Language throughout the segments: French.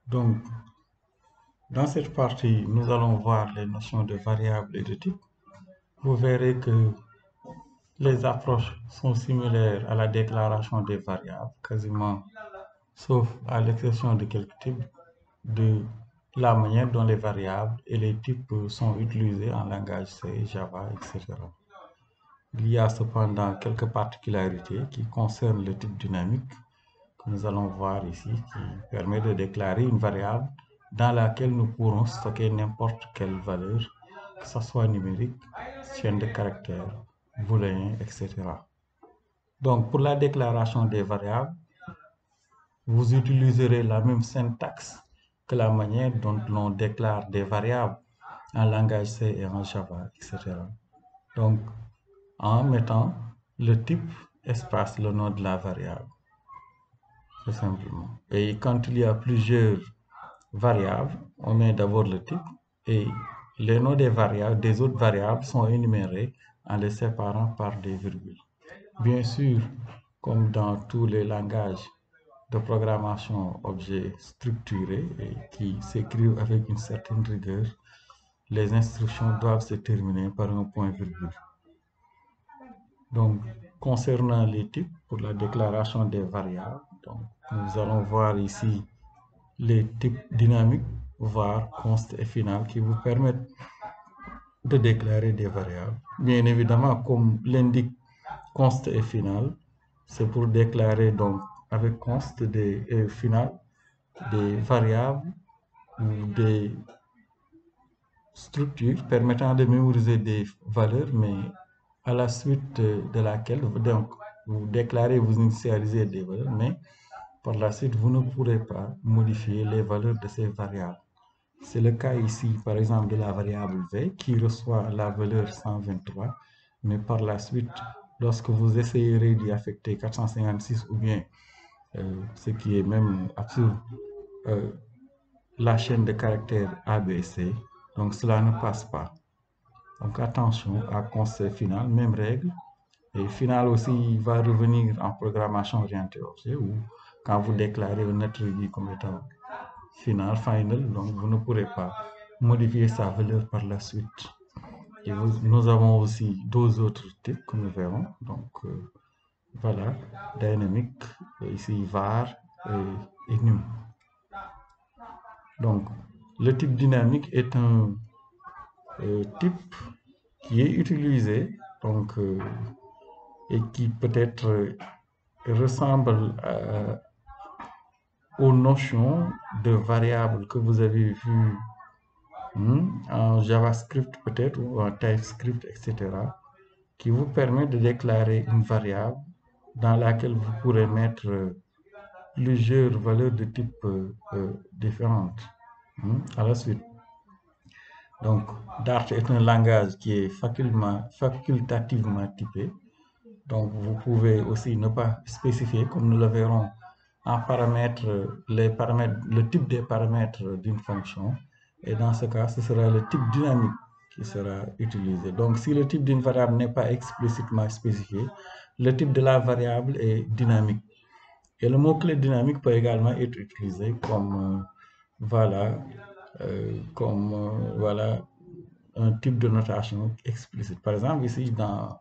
Donc, dans cette partie, nous allons voir les notions de variables et de types. Vous verrez que les approches sont similaires à la déclaration des variables, quasiment, sauf à l'exception de quelques types, de la manière dont les variables et les types sont utilisés en langage C, Java, etc. Il y a cependant quelques particularités qui concernent le type dynamique que nous allons voir ici, qui permet de déclarer une variable dans laquelle nous pourrons stocker n'importe quelle valeur, que ce soit numérique, chaîne de caractères, booléen, etc. Donc, pour la déclaration des variables, vous utiliserez la même syntaxe que la manière dont l'on déclare des variables en langage C et en Java, etc. Donc, en mettant le type espace le nom de la variable, tout simplement. Et quand il y a plusieurs variables, on met d'abord le type et les noms des variables, des autres variables sont énumérés en les séparant par des virgules. Bien sûr, comme dans tous les langages de programmation objets structurés et qui s'écrivent avec une certaine rigueur, les instructions doivent se terminer par un point-virgule. Donc, concernant les types pour la déclaration des variables, donc, nous allons voir ici les types dynamiques, var, const et final, qui vous permettent de déclarer des variables. Bien évidemment, comme l'indique const et final, c'est pour déclarer donc avec const des final des variables ou des structures permettant de mémoriser des valeurs, mais à la suite de laquelle donc, vous déclarez, vous initialisez des valeurs, mais par la suite, vous ne pourrez pas modifier les valeurs de ces variables. C'est le cas ici, par exemple, de la variable v qui reçoit la valeur 123, mais par la suite, lorsque vous essayerez d'y affecter 456 ou bien, ce qui est même absurde, la chaîne de caractères ABC, donc cela ne passe pas. Donc attention à concept final, même règle. Et final aussi va revenir en programmation orientée objet ou quand vous déclarez un attribut comme étant final, donc vous ne pourrez pas modifier sa valeur par la suite. Et nous avons aussi deux autres types que nous verrons. Donc voilà, dynamique, ici var et num. Donc le type dynamique est un type qui est utilisé donc, et qui peut-être ressemble aux notions de variables que vous avez vues en JavaScript peut-être ou en TypeScript, etc., qui vous permet de déclarer une variable dans laquelle vous pourrez mettre plusieurs valeurs de type différentes à la suite. Donc, Dart est un langage qui est facultativement typé. Donc, vous pouvez aussi ne pas spécifier, comme nous le verrons, en paramètres, le type des paramètres d'une fonction. Et dans ce cas, ce sera le type dynamique qui sera utilisé. Donc, si le type d'une variable n'est pas explicitement spécifié, le type de la variable est dynamique. Et le mot-clé dynamique peut également être utilisé comme, voilà, voilà, un type de notation explicite. Par exemple, ici, dans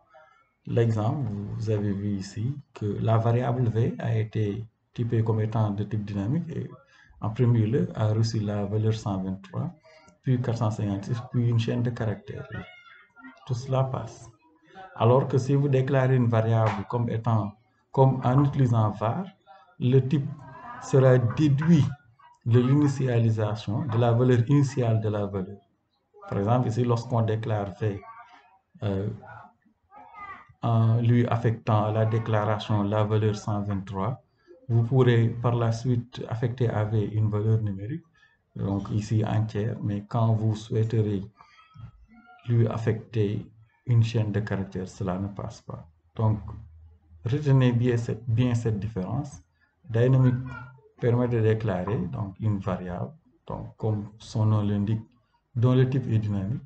l'exemple, vous avez vu ici que la variable v a été typée comme étant de type dynamique et en premier lieu a reçu la valeur 123, puis 456, puis une chaîne de caractères. Tout cela passe. Alors que si vous déclarez une variable comme en utilisant var, le type sera déduit de l'initialisation de la valeur initiale de la valeur. Par exemple, ici, lorsqu'on déclare v, en lui affectant à la déclaration la valeur 123, vous pourrez par la suite affecter à v une valeur numérique, donc ici entière, mais quand vous souhaiterez lui affecter une chaîne de caractères, cela ne passe pas. Donc, retenez bien cette différence. Dynamique permet de déclarer donc, une variable, donc, comme son nom l'indique, dont le type est dynamique.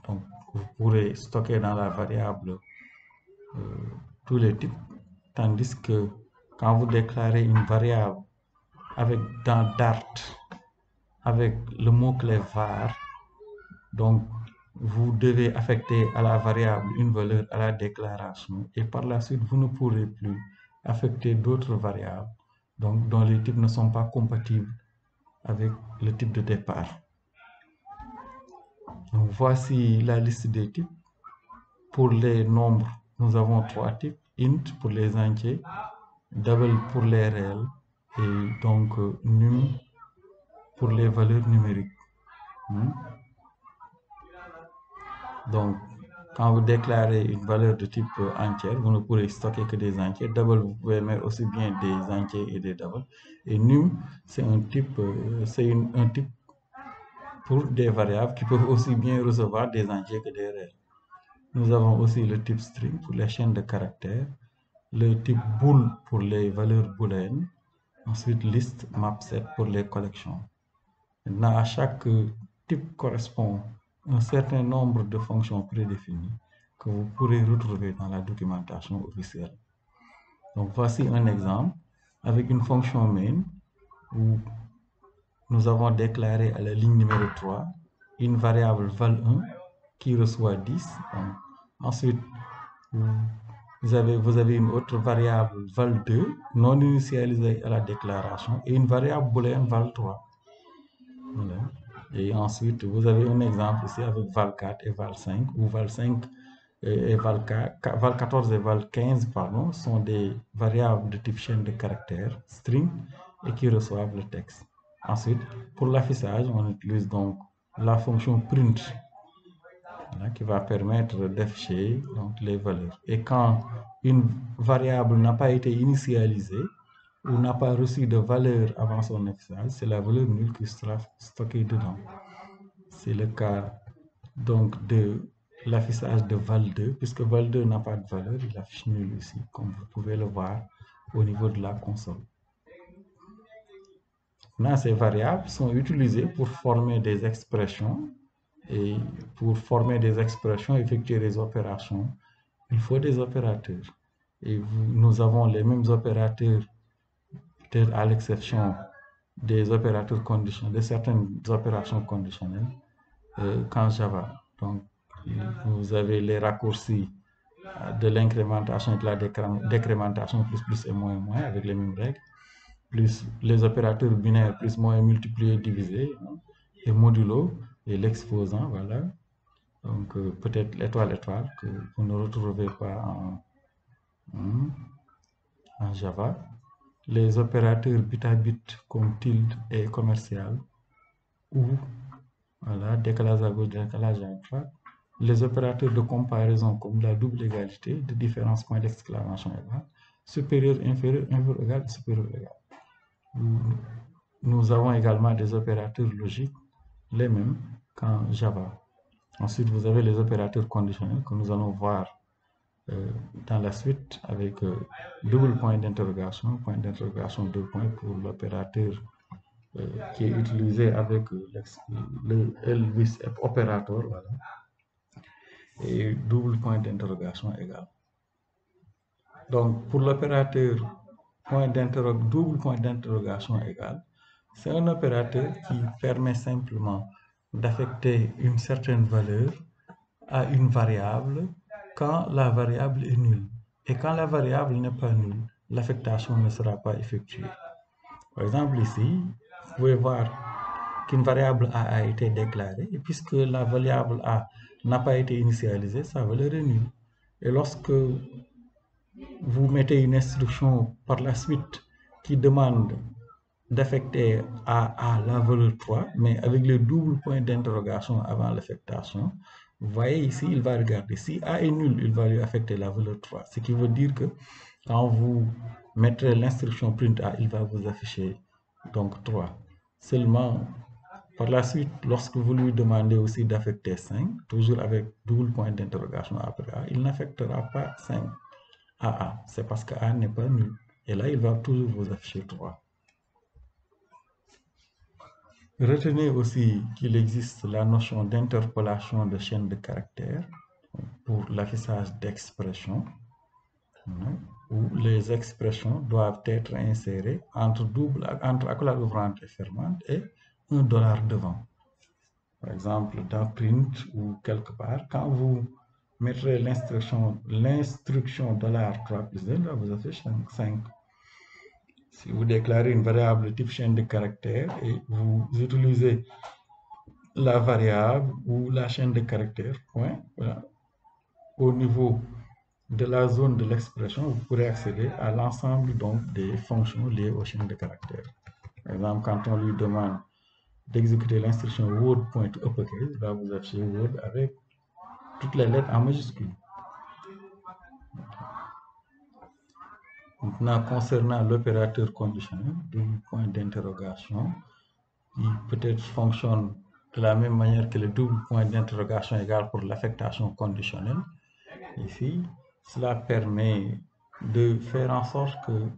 Donc, vous pourrez stocker dans la variable tous les types, tandis que quand vous déclarez une variable dans Dart, avec le mot-clé var, donc vous devez affecter à la variable une valeur à la déclaration et par la suite, vous ne pourrez plus affecter d'autres variables donc, dont les types ne sont pas compatibles avec le type de départ. Donc, voici la liste des types. Pour les nombres, nous avons 3 types. Int pour les entiers, double pour les réels et donc num pour les valeurs numériques. Donc, quand vous déclarez une valeur de type entière, vous ne pourrez stocker que des entiers. Double, vous pouvez mettre aussi bien des entiers et des doubles. Et num, c'est un type, un type pour des variables qui peuvent aussi bien recevoir des entiers que des réels. Nous avons aussi le type string pour les chaînes de caractères, le type bool pour les valeurs booléennes, ensuite list, map set pour les collections. Maintenant, à chaque type correspond un certain nombre de fonctions prédéfinies que vous pourrez retrouver dans la documentation officielle. Donc, voici un exemple avec une fonction main où nous avons déclaré à la ligne numéro 3 une variable val1 qui reçoit 10. Donc, ensuite, vous avez une autre variable val2 non initialisée à la déclaration et une variable booléenne val3. Voilà. Et ensuite, vous avez un exemple ici avec val4 et val5, où val5 et val14 et val15 pardon, sont des variables de type chaîne de caractères, string, et qui reçoivent le texte. Ensuite, pour l'affichage, on utilise donc la fonction print, voilà, qui va permettre d'afficher les valeurs. Et quand une variable n'a pas été initialisée, ou n'a pas reçu de valeur avant son affichage, c'est la valeur nulle qui sera stockée dedans. C'est le cas donc de l'affichage de val2, puisque val2 n'a pas de valeur, il affiche nul ici, comme vous pouvez le voir au niveau de la console. Maintenant, ces variables sont utilisées pour former des expressions, et pour former des expressions, effectuer des opérations, il faut des opérateurs. Et nous avons les mêmes opérateurs, peut-être à l'exception des opérateurs conditionnels, de certaines opérations conditionnelles qu'en Java. Donc, vous avez les raccourcis de l'incrémentation et de la décrémentation, plus et moins avec les mêmes règles, plus les opérateurs binaires, plus moins multiplier, diviser, et modulo, et l'exposant, voilà. Donc, peut-être l'étoile, que vous ne retrouvez pas en Java. Les opérateurs bit à bit comme tilde et commercial, ou voilà, décalage à gauche, décalage à droite. Les opérateurs de comparaison comme la double égalité, de différence point d'exclamation égale, supérieur, inférieur, inférieur égal, supérieur égal. Nous avons également des opérateurs logiques, les mêmes qu'en Java. Ensuite, vous avez les opérateurs conditionnels que nous allons voir dans la suite avec double point d'interrogation, deux points pour l'opérateur qui est utilisé avec le Elvis opérateur, voilà, et double point d'interrogation égal. Donc, pour l'opérateur double point d'interrogation égal, c'est un opérateur qui permet simplement d'affecter une certaine valeur à une variable quand la variable est nulle. Et quand la variable n'est pas nulle, l'affectation ne sera pas effectuée. Par exemple, ici, vous pouvez voir qu'une variable A a été déclarée, et puisque la variable A n'a pas été initialisée, sa valeur est nulle. Et lorsque vous mettez une instruction par la suite qui demande d'affecter à la valeur 3, mais avec le double point d'interrogation avant l'affectation, vous voyez ici, il va regarder. Si A est nul, il va lui affecter la valeur 3. Ce qui veut dire que quand vous mettrez l'instruction print A, il va vous afficher donc 3. Seulement, par la suite, lorsque vous lui demandez aussi d'affecter 5, toujours avec double point d'interrogation après A, il n'affectera pas 5 à A. C'est parce que A n'est pas nul. Et là, il va toujours vous afficher 3. Retenez aussi qu'il existe la notion d'interpolation de chaîne de caractères pour l'affichage d'expressions. où les expressions doivent être insérées entre accolade ouvrante et fermante et $1 devant. Par exemple, dans print ou quelque part, quand vous mettrez l'instruction $3 plus 2, là vous affichez 5. Si vous déclarez une variable type chaîne de caractères et vous utilisez la variable ou la chaîne de caractères, point, voilà, au niveau de la zone de l'expression, vous pourrez accéder à l'ensemble donc des fonctions liées aux chaînes de caractères. Par exemple, quand on lui demande d'exécuter l'instruction Word.uppercase, là vous affichez Word avec toutes les lettres en majuscule. Maintenant, concernant l'opérateur conditionnel, double point d'interrogation, il peut-être fonctionne de la même manière que le double point d'interrogation égal pour l'affectation conditionnelle. Ici, cela permet de faire en sorte que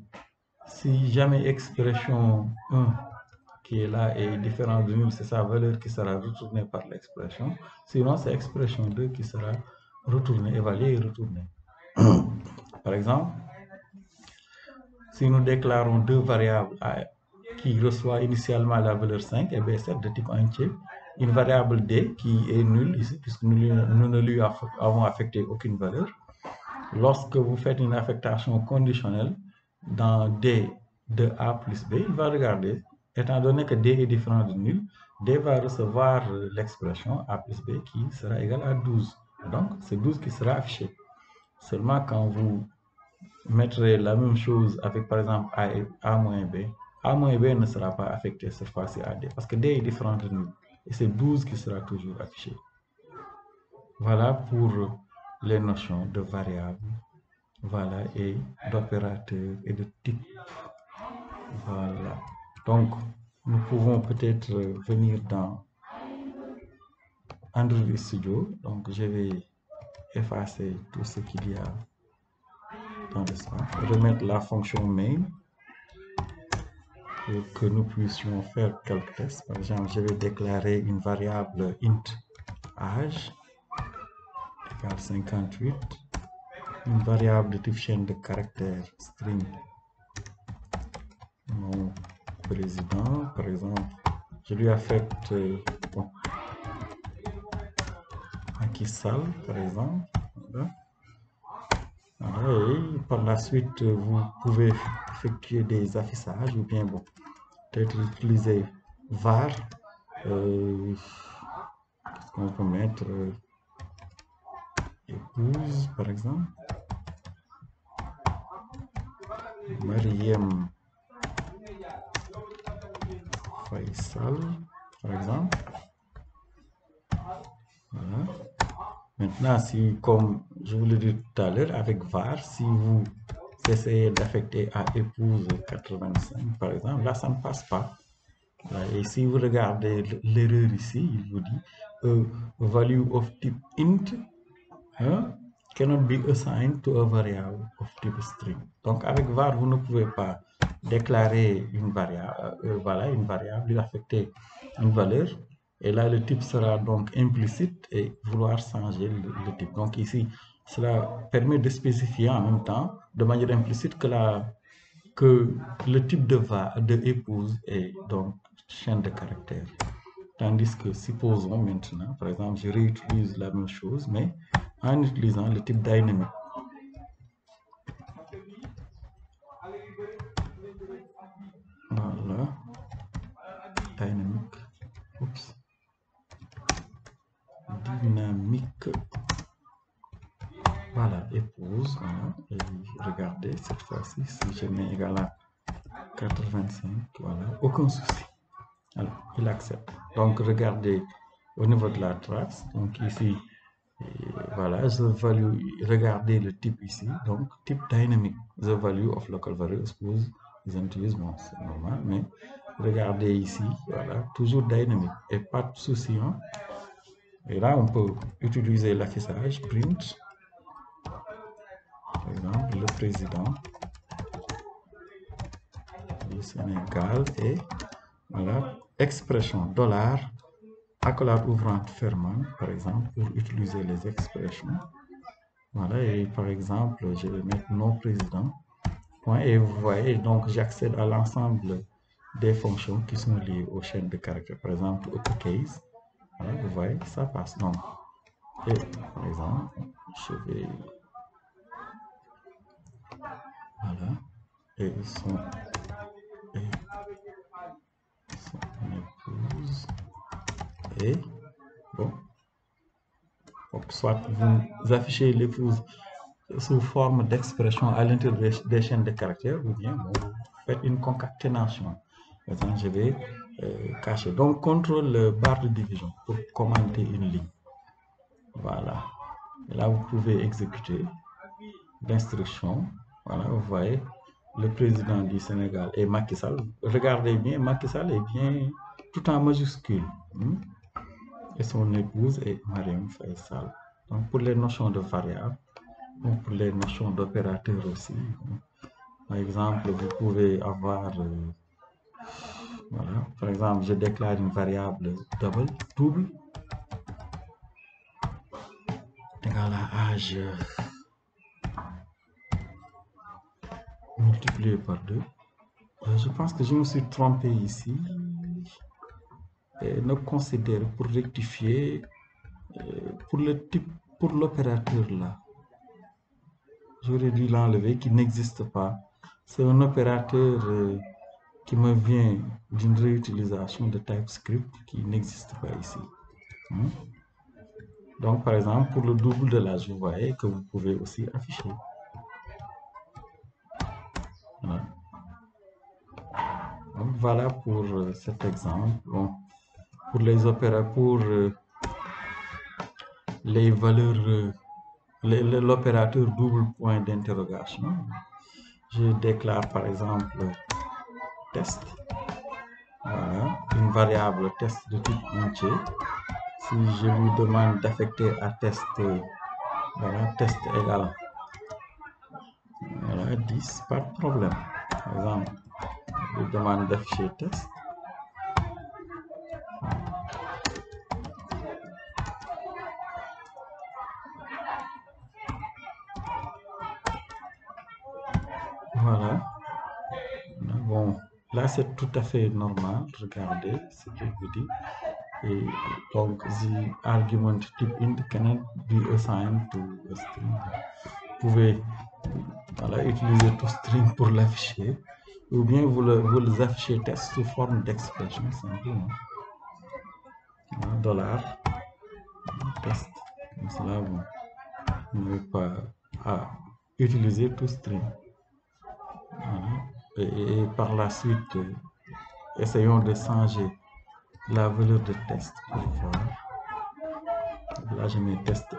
si jamais expression 1 qui est là est différente de nul, c'est sa valeur qui sera retournée par l'expression. Sinon, c'est expression 2 qui sera retournée, évaluée et retournée. Par exemple, si nous déclarons deux variables qui reçoit initialement la valeur 5 et B7 de type entier, une variable D qui est nulle ici, puisque nous ne lui avons affecté aucune valeur. Lorsque vous faites une affectation conditionnelle dans D de A plus B, il va regarder, étant donné que D est différent de nul, D va recevoir l'expression A plus B qui sera égale à 12. Donc, c'est 12 qui sera affiché. Seulement quand vous mettrez la même chose avec, par exemple, A moins B, A moins B ne sera pas affecté cette fois-ci à D, parce que D est différent de nul. Et c'est 12 qui sera toujours affiché. Voilà pour les notions de variables, voilà, et d'opérateurs et de types. Voilà. Donc, nous pouvons peut-être venir dans Android Studio. Donc, je vais effacer tout ce qu'il y a dans l'espace, remettre la fonction main pour que nous puissions faire quelques tests. Par exemple, je vais déclarer une variable int âge égale 58, une variable de type chaîne de caractères string mon président, par exemple, je lui affecte Macky Sall, par exemple. Voilà. Voilà. Et par la suite, vous pouvez effectuer des affichages ou bien bon, peut-être utiliser var. Qu'est-ce qu'on peut mettre épouse, par exemple. Mariem Faisal, par exemple. Voilà. Maintenant, si, comme je vous l'ai dit tout à l'heure, avec var, si vous essayez d'affecter à épouse 85, par exemple, là, ça ne passe pas. Et si vous regardez l'erreur ici, il vous dit value of type int cannot be assigned to a variable of type string. Donc, avec var, vous ne pouvez pas déclarer une variable, voilà, une variable, lui affecter une valeur. Et là, le type sera donc implicite et vouloir changer le type. Donc ici, cela permet de spécifier en même temps, de manière implicite, que le type de épouse est donc chaîne de caractères. Tandis que, supposons maintenant, par exemple, je réutilise la même chose, mais en utilisant le type dynamique. Voilà. Dynamique. Oups. Dynamique. Voilà, épouse. Voilà. Et regardez, cette fois-ci, si je mets égal à 85, voilà, aucun souci. Alors, il accepte. Donc, regardez au niveau de la trace. Donc, ici, voilà, the value, regardez le type ici. Donc, type dynamique. The value of local variable suppose isn't used. Bon, c'est normal, mais regardez ici, voilà, toujours dynamique. Et pas de souci, hein. Et là, on peut utiliser l'affichage print. Par exemple, le président du Sénégal et voilà, expression dollar, accolade ouvrante fermante, par exemple, pour utiliser les expressions. Voilà, et par exemple, je vais mettre nom président. Point, et vous voyez, donc j'accède à l'ensemble des fonctions qui sont liées aux chaînes de caractères. Par exemple, uppercase. Voilà, vous voyez, ça passe. Donc, et par exemple, je vais. Voilà. Et et son épouse. Et bon, donc, soit vous affichez l'épouse sous forme d'expression à l'intérieur des chaînes de caractères ou bien bon, vous faites une concaténation. Par exemple, je vais cacher. Donc, contrôle barre de division pour commenter une ligne. Voilà. Et là, vous pouvez exécuter l'instruction. Voilà, vous voyez, le président du Sénégal est Macky Sall. Regardez bien, Macky Sall est bien tout en majuscule. Et son épouse est Mariam Faye Sall. Donc, pour les notions de variables, pour les notions d'opérateurs aussi. Par exemple, vous pouvez avoir, voilà, par exemple, je déclare une variable double, égale à âge multiplié par 2. Je pense que je me suis trompé ici. Et ne considère pour rectifier pour le type, pour l'opérateur là. J'aurais dû l'enlever qui n'existe pas. C'est un opérateur qui me vient d'une réutilisation de TypeScript qui n'existe pas ici. Donc, par exemple, pour le double de l'âge, vous voyez que vous pouvez aussi afficher. Voilà, donc, voilà pour cet exemple. Bon, pour les opérateurs, pour les valeurs, l'opérateur double point d'interrogation, je déclare par exemple test. Voilà, une variable test de type entier. Si je lui demande d'affecter à test, voilà, test égal, voilà, 10, pas de problème. Par exemple, je lui demande d'afficher test. Voilà. Bon, là c'est tout à fait normal. Regardez ce qu'il vous dit. Et donc, the argument type int cannot be assigned to a string. Vous pouvez voilà, utiliser tout string pour l'afficher, ou bien vous les affichez test sous forme d'expression simplement. Voilà, $test. Comme cela, vous n'avez pas à utiliser tout string. Voilà. Et par la suite, essayons de changer la valeur de test pour voir. Là, je mets test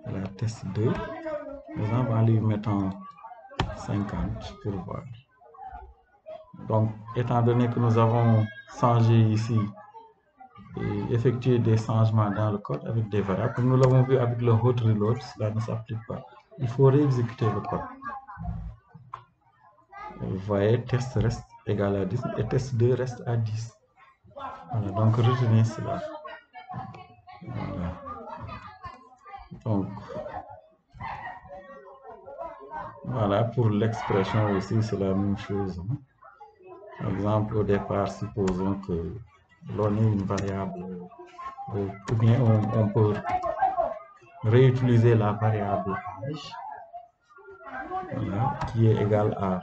1, la test 2. Par exemple, en lui mettant 50 pour voir. Donc, étant donné que nous avons changé ici et effectué des changements dans le code avec des variables, comme nous l'avons vu avec le hot reload, cela ne s'applique pas. Il faut réexécuter le code. Vous voyez, test reste égal à 10 et test 2 reste à 10. Voilà, donc retenez cela. Voilà. Donc, voilà, pour l'expression aussi, c'est la même chose. Par exemple, au départ, supposons que l'on ait une variable, ou bien on peut réutiliser la variable âge, voilà, qui est égale à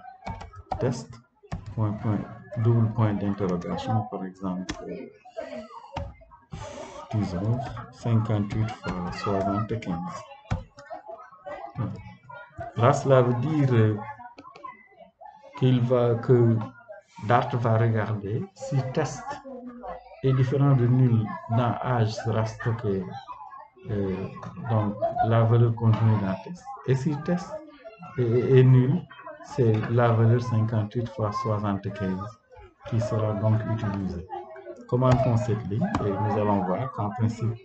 test, double point d'interrogation, par exemple, disons 58 fois 75. Là, cela veut dire que Dart va regarder si test est différent de nul dans âge sera stocké donc la valeur contenue dans test. Et si test est nul, c'est la valeur 58 fois 75 qui sera donc utilisée. Commentons cette ligne et nous allons voir qu'en principe,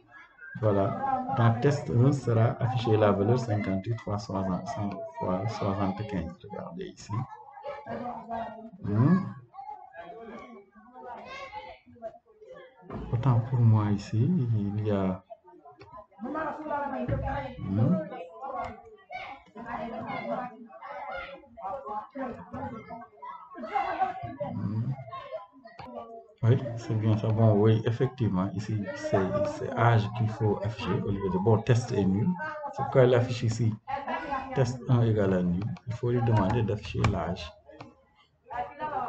voilà, dans test 1 sera affichée la valeur 58 fois 75. Regardez ici. Autant pour moi ici, il y a Oui, c'est bien ça. Bon, oui, effectivement, ici, c'est âge qu'il faut afficher au lieu de bon, test est nul. C'est pourquoi il affiche ici test 1 égale à nul. Il faut lui demander d'afficher l'âge.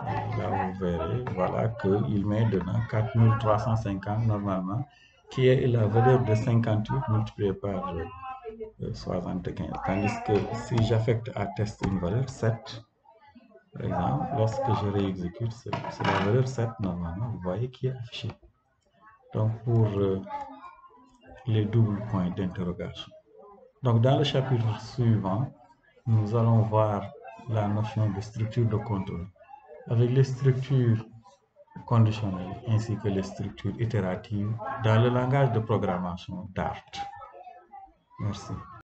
Et là, vous verrez, voilà, qu'il met dedans 4350 normalement, qui est la valeur de 58 multiplié par 75. Tandis que si j'affecte à test une valeur 7, par exemple, lorsque je réexécute, c'est la valeur 7 normalement, vous voyez, qui est affichée. Donc, pour les doubles points d'interrogation. Donc, dans le chapitre suivant, nous allons voir la notion de structure de contrôle avec les structures conditionnelles ainsi que les structures itératives dans le langage de programmation Dart. Merci.